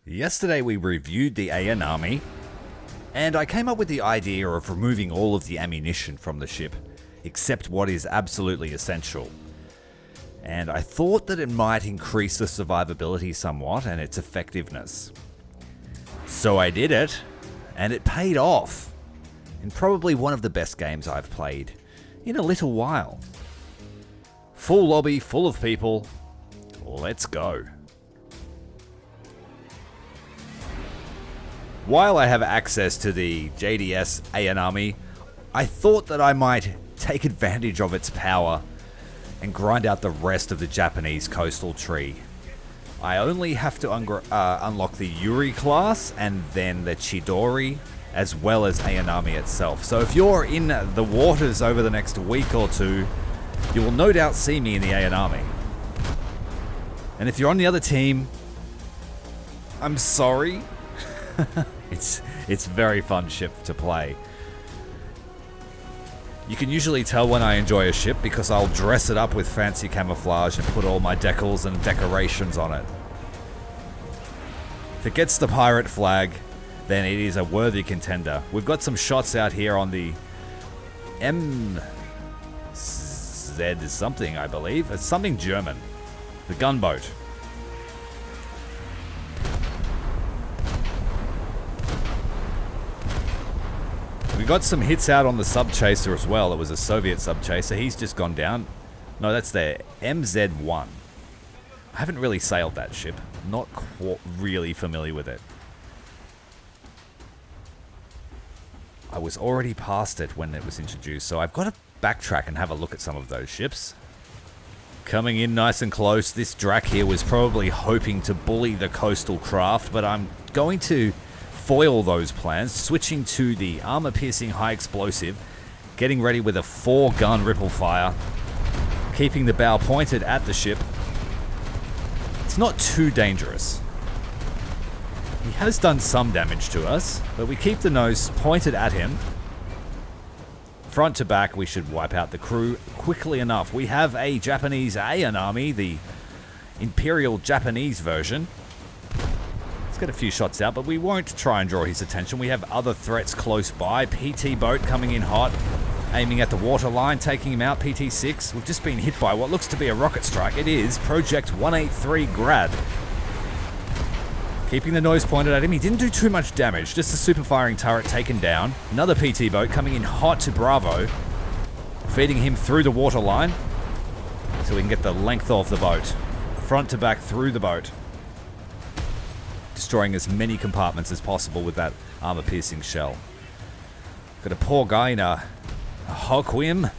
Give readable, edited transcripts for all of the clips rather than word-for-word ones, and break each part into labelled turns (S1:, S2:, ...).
S1: Yesterday we reviewed the Ayanami, and I came up with the idea of removing all of the ammunition from the ship, except what is absolutely essential. And I thought that it might increase the survivability somewhat and its effectiveness. So I did it, and it paid off, in probably one of the best games I've played in a little while. Full lobby, full of people, let's go. While I have access to the JDS Ayanami, I thought that I might take advantage of its power and grind out the rest of the Japanese coastal tree. I only have to unlock the Yuri class and then the Chidori, as well as Ayanami itself. So if you're in the waters over the next week or two, you will no doubt see me in the Ayanami. And if you're on the other team, I'm sorry. It's very fun ship to play. You can usually tell when I enjoy a ship because I'll dress it up with fancy camouflage and put all my decals and decorations on it. If it gets the pirate flag, then it is a worthy contender. We've got some shots out here on the MZ something, I believe. It's something German. The gunboat. We got some hits out on the sub-chaser as well. It was a Soviet sub-chaser. He's just gone down. No, that's the MZ1. I haven't really sailed that ship. Not really familiar with it. I was already past it when it was introduced, so I've got to backtrack and have a look at some of those ships. Coming in nice and close, this Drak here was probably hoping to bully the coastal craft, but I'm going to foil those plans, switching to the armor-piercing high explosive, getting ready with a 4-gun ripple fire, keeping the bow pointed at the ship. It's not too dangerous. He has done some damage to us, but we keep the nose pointed at him. Front to back, we should wipe out the crew quickly enough. We have a Japanese Ayanami, the Imperial Japanese version. Let's get a few shots out, but we won't try and draw his attention. We have other threats close by. PT boat coming in hot, aiming at the waterline, taking him out. PT6. We've just been hit by what looks to be a rocket strike. It is Project 183 Grad. Keeping the nose pointed at him. He didn't do too much damage. Just a super firing turret taken down. Another PT boat coming in hot to Bravo, feeding him through the waterline so we can get the length of the boat. Front to back through the boat. Destroying as many compartments as possible with that armor-piercing shell. Got a poor guy in a Hokwim.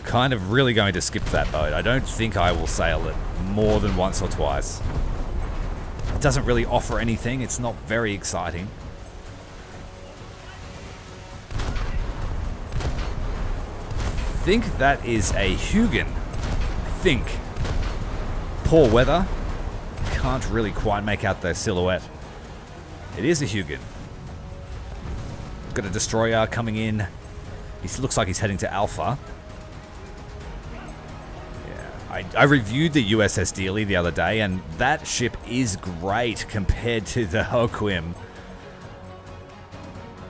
S1: Kind of really going to skip that boat. I don't think I will sail it more than once or twice. It doesn't really offer anything. It's not very exciting. I think that is a Hugin. I think. Poor weather. Can't really quite make out the silhouette. It is a Hugin. Got a destroyer coming in. He looks like he's heading to Alpha. Yeah, I reviewed the USS Dealey the other day, and that ship is great compared to the Hokwim.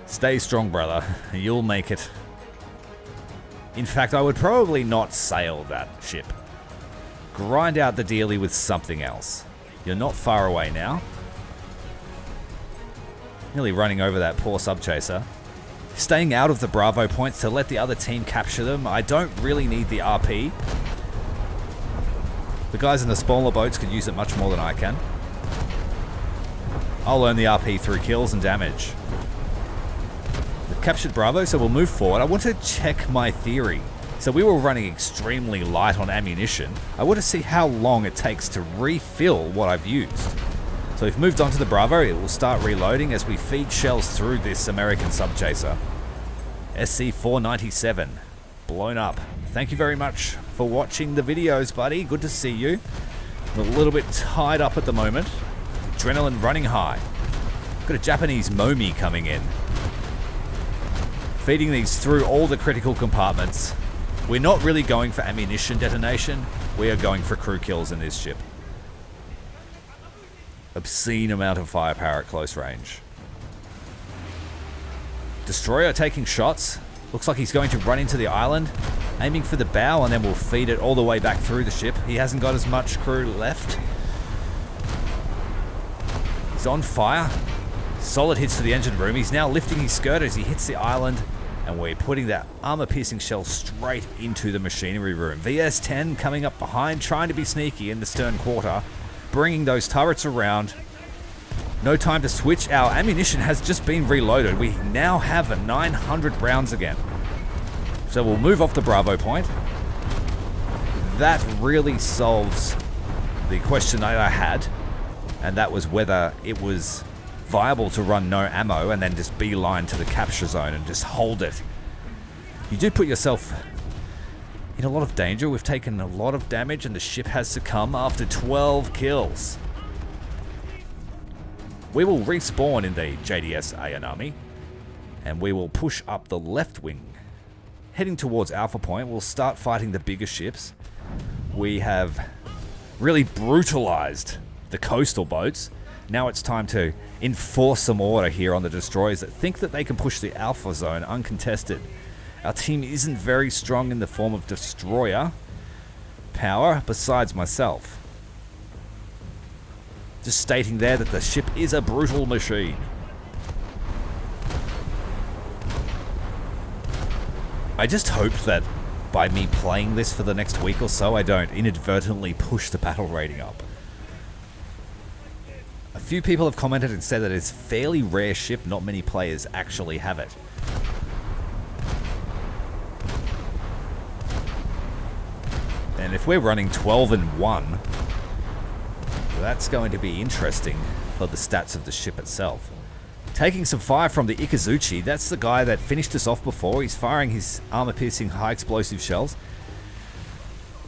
S1: Stay strong, brother. You'll make it. In fact, I would probably not sail that ship. Grind out the Dealey with something else. You're not far away now. Nearly running over that poor sub-chaser. Staying out of the Bravo points to let the other team capture them. I don't really need the RP. The guys in the smaller boats could use it much more than I can. I'll earn the RP through kills and damage. We've captured Bravo, so we'll move forward. I want to check my theory. So we were running extremely light on ammunition. I want to see how long it takes to refill what I've used. So we've moved on to the Bravo. It will start reloading as we feed shells through this American sub-chaser. SC-497, blown up. Thank you very much for watching the videos, buddy. Good to see you. I'm a little bit tied up at the moment. Adrenaline running high. Got a Japanese Momi coming in. Feeding these through all the critical compartments. We're not really going for ammunition detonation. We are going for crew kills in this ship. obscene amount of firepower at close range. Destroyer taking shots. Looks like he's going to run into the island, aiming for the bow, and then we'll feed it all the way back through the ship. He hasn't got as much crew left. He's on fire. Solid hits to the engine room. He's now lifting his skirt as he hits the island, and we're putting that armor-piercing shell straight into the machinery room. VS-10 coming up behind, trying to be sneaky in the stern quarter, bringing those turrets around. No time to switch. Our ammunition has just been reloaded. We now have 900 rounds again. So we'll move off the Bravo point. That really solves the question that I had, and that was whether it was viable to run no ammo and then just beeline to the capture zone and just hold it. You do put yourself in a lot of danger. We've taken a lot of damage and the ship has succumbed after 12 kills. We will respawn in the JDS Ayanami, and we will push up the left wing. Heading towards Alpha Point, we'll start fighting the bigger ships. We have really brutalized the coastal boats. Now it's time to enforce some order here on the destroyers that think that they can push the Alpha zone uncontested. Our team isn't very strong in the form of destroyer power, besides myself. Just stating there that the ship is a brutal machine. I just hope that by me playing this for the next week or so, I don't inadvertently push the battle rating up. A few people have commented and said that it's a fairly rare ship, not many players actually have it. And if we're running 12 and 1, that's going to be interesting for the stats of the ship itself. Taking some fire from the Ikazuchi, that's the guy that finished us off before. He's firing his armor-piercing high-explosive shells.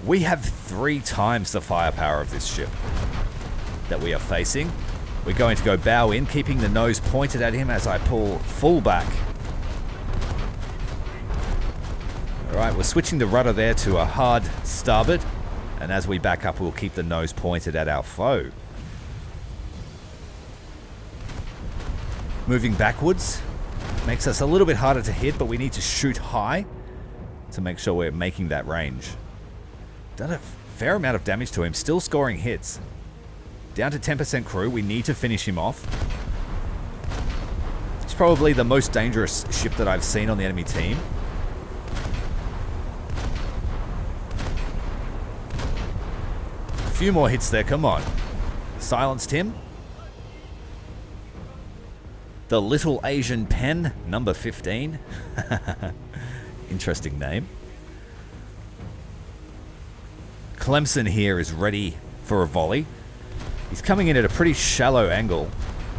S1: We have 3 times the firepower of this ship that we are facing. We're going to go bow in, keeping the nose pointed at him as I pull full back. Alright, we're switching the rudder there to a hard starboard. And as we back up, we'll keep the nose pointed at our foe. Moving backwards makes us a little bit harder to hit, but we need to shoot high to make sure we're making that range. Done a fair amount of damage to him, still scoring hits. Down to 10% crew, we need to finish him off. It's probably the most dangerous ship that I've seen on the enemy team. Few more hits there, come on. Silenced him. The Little Asian Pen, number 15. Interesting name. Clemson here is ready for a volley. He's coming in at a pretty shallow angle.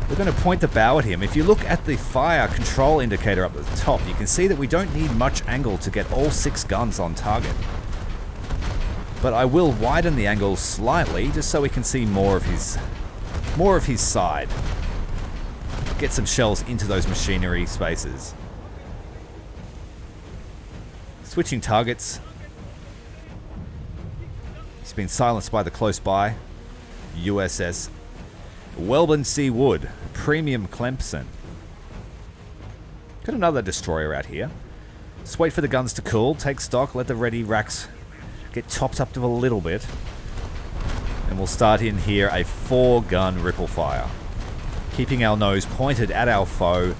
S1: We're going to point the bow at him. If you look at the fire control indicator up at the top, you can see that we don't need much angle to get all 6 guns on target. But I will widen the angle slightly just so we can see more of his side. Get some shells into those machinery spaces. Switching targets. He's been silenced by the close by USS Welborn C. Wood, Premium Clemson. Got another destroyer out here. Just wait for the guns to cool, take stock, let the ready racks get topped up to a little bit, and we'll start in here a 4-gun ripple fire, keeping our nose pointed at our foe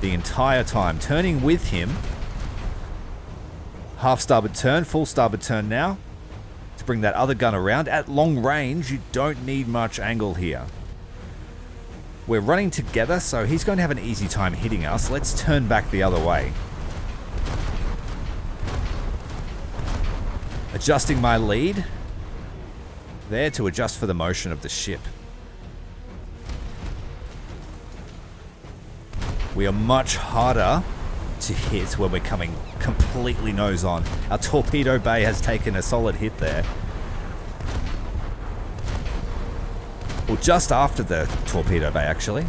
S1: the entire time, turning with him. Half starboard turn, full starboard turn now to bring that other gun around. At long range, you don't need much angle here. We're running together, so he's going to have an easy time hitting us. Let's turn back the other way. Adjusting my lead there to adjust for the motion of the ship. We are much harder to hit when we're coming completely nose on. Our torpedo bay has taken a solid hit there. Well, just after the torpedo bay, actually.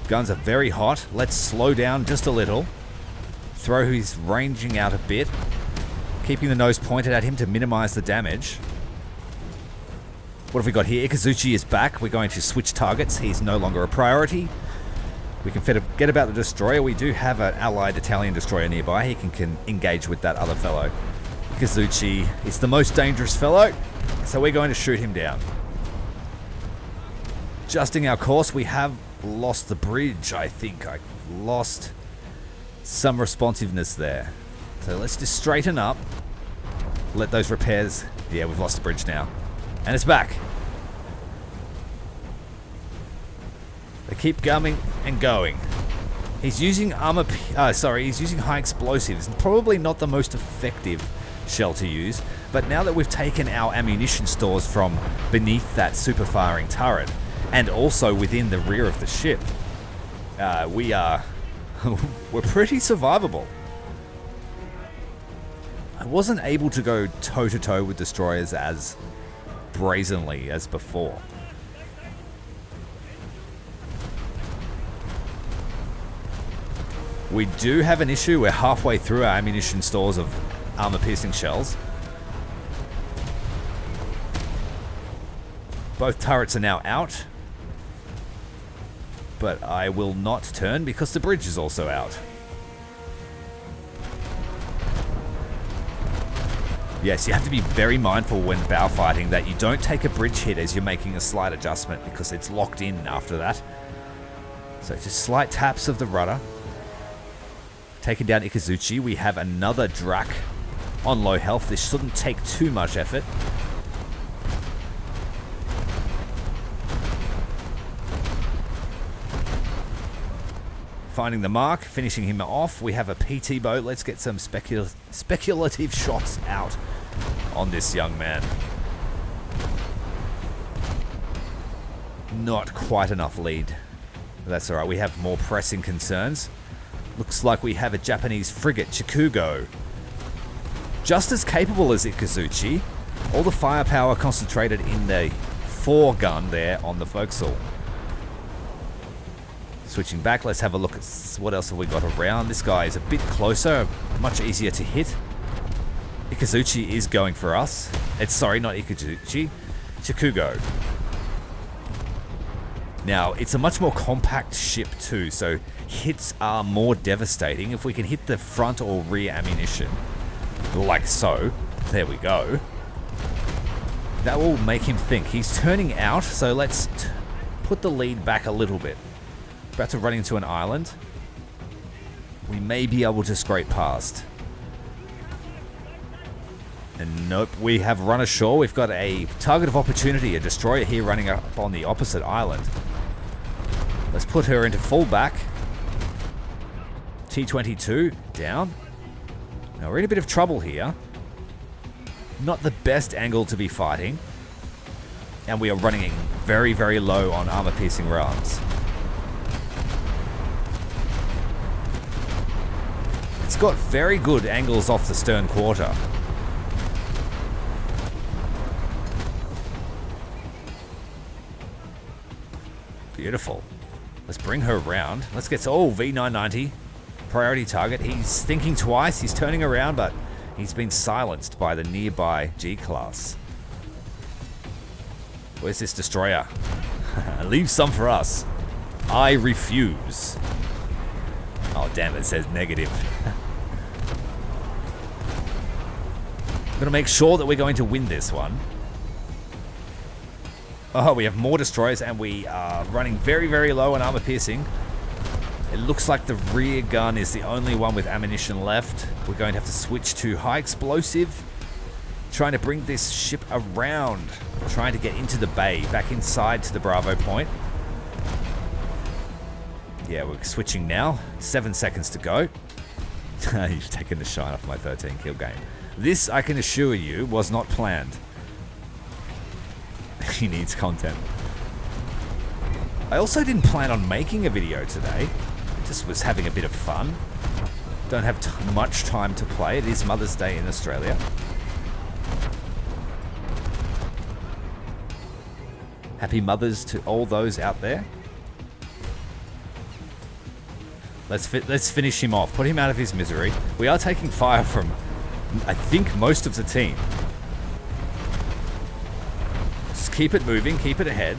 S1: Guns are very hot. Let's slow down just a little. Throw his ranging out a bit. Keeping the nose pointed at him to minimize the damage. What have we got here? Ikazuchi is back. We're going to switch targets. He's no longer a priority. We can forget about the destroyer. We do have an allied Italian destroyer nearby. He can engage with that other fellow. Ikazuchi is the most dangerous fellow, so we're going to shoot him down. Adjusting our course, we have lost the bridge, I think. I lost some responsiveness there. So let's just straighten up. Let those repairs... Yeah, we've lost the bridge now. And it's back. They keep coming and going. He's using he's using high explosives. Probably not the most effective shell to use, but now that we've taken our ammunition stores from beneath that super firing turret, and also within the rear of the ship, we're pretty survivable. I wasn't able to go toe-to-toe with destroyers as brazenly as before. We do have an issue. We're halfway through our ammunition stores of armor-piercing shells. Both turrets are now out. But I will not turn because the bridge is also out. Yes, you have to be very mindful when bow fighting that you don't take a bridge hit as you're making a slight adjustment because it's locked in after that. So just slight taps of the rudder. Taking down Ikazuchi, we have another Drak on low health. This shouldn't take too much effort. Finding the mark, finishing him off. We have a PT boat. Let's get some speculative shots out on this young man. Not quite enough lead. That's alright, we have more pressing concerns. Looks like we have a Japanese frigate, Chikugo. Just as capable as Ikazuchi. All the firepower concentrated in the foregun there on the forecastle. Switching back, let's have a look at what else have we got around. This guy is a bit closer, much easier to hit. Ikazuchi is going for us. Sorry, not Ikazuchi. Chikugo. Now, it's a much more compact ship too, so hits are more devastating. If we can hit the front or rear ammunition, like so, there we go, that will make him think. He's turning out, so let's put the lead back a little bit. About to run into an island. We may be able to scrape past. And nope, we have run ashore. We've got a target of opportunity, a destroyer here running up on the opposite island. Let's put her into fullback. T-22 down. Now we're in a bit of trouble here. Not the best angle to be fighting. And we are running very, very low on armor-piercing rounds. It's got very good angles off the stern quarter. Beautiful. Let's bring her around. Let's get to... Oh, V990. Priority target. He's thinking twice. He's turning around, but he's been silenced by the nearby G-class. Where's this destroyer? Leave some for us. I refuse. Oh, damn, it says negative. I'm going to make sure that we're going to win this one. Oh, we have more destroyers and we are running very, very low on armor piercing. It looks like the rear gun is the only one with ammunition left. We're going to have to switch to high explosive. Trying to bring this ship around. Trying to get into the bay, back inside to the Bravo point. Yeah, we're switching now. 7 seconds to go. You've taken the shine off my 13 kill game. This, I can assure you, was not planned. He needs content. I also didn't plan on making a video today. Just was having a bit of fun. Don't have much time to play. It is Mother's Day in Australia. Happy Mothers to all those out there. Let's finish him off. Put him out of his misery. We are taking fire from I think most of the team. Just keep it moving, keep it ahead.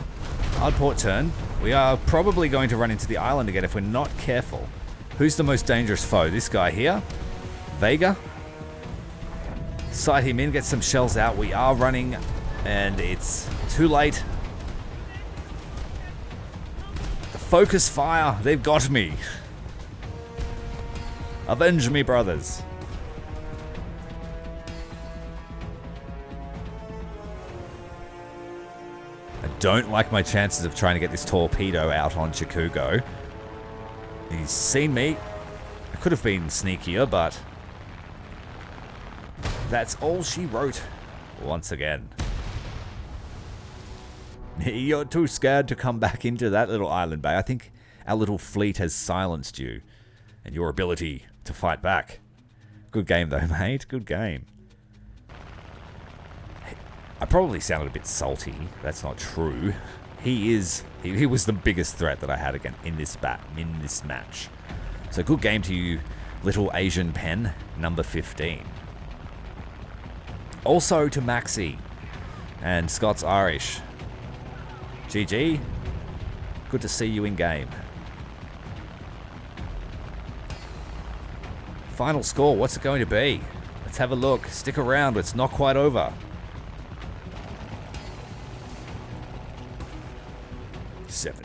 S1: Hard port turn. We are probably going to run into the island again if we're not careful. Who's the most dangerous foe? This guy here? Vega? Sight him in, get some shells out. We are running, and it's too late. The focus fire, they've got me. Avenge me, brothers. I don't like my chances of trying to get this torpedo out on Chikugo. He's seen me. I could have been sneakier, but that's all she wrote. Once again. You're too scared to come back into that little island bay. I think our little fleet has silenced you and your ability to fight back. Good game though, mate. Good game. I probably sounded a bit salty. That's not true. He was the biggest threat that I had again in this match. So good game to you, little Asian pen, number 15. Also to Maxi and Scots Irish. GG. Good to see you in game. Final score, what's it going to be? Let's have a look. Stick around, it's not quite over. 7.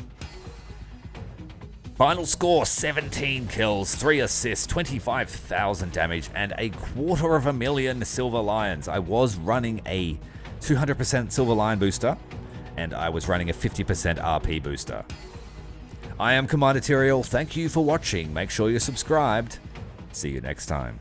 S1: Final score, 17 kills, 3 assists, 25,000 damage, and 250,000 Silver Lions. I was running a 200% Silver Lion booster, and I was running a 50% RP booster. I am Cmdr Tyrael. Thank you for watching. Make sure you're subscribed. See you next time.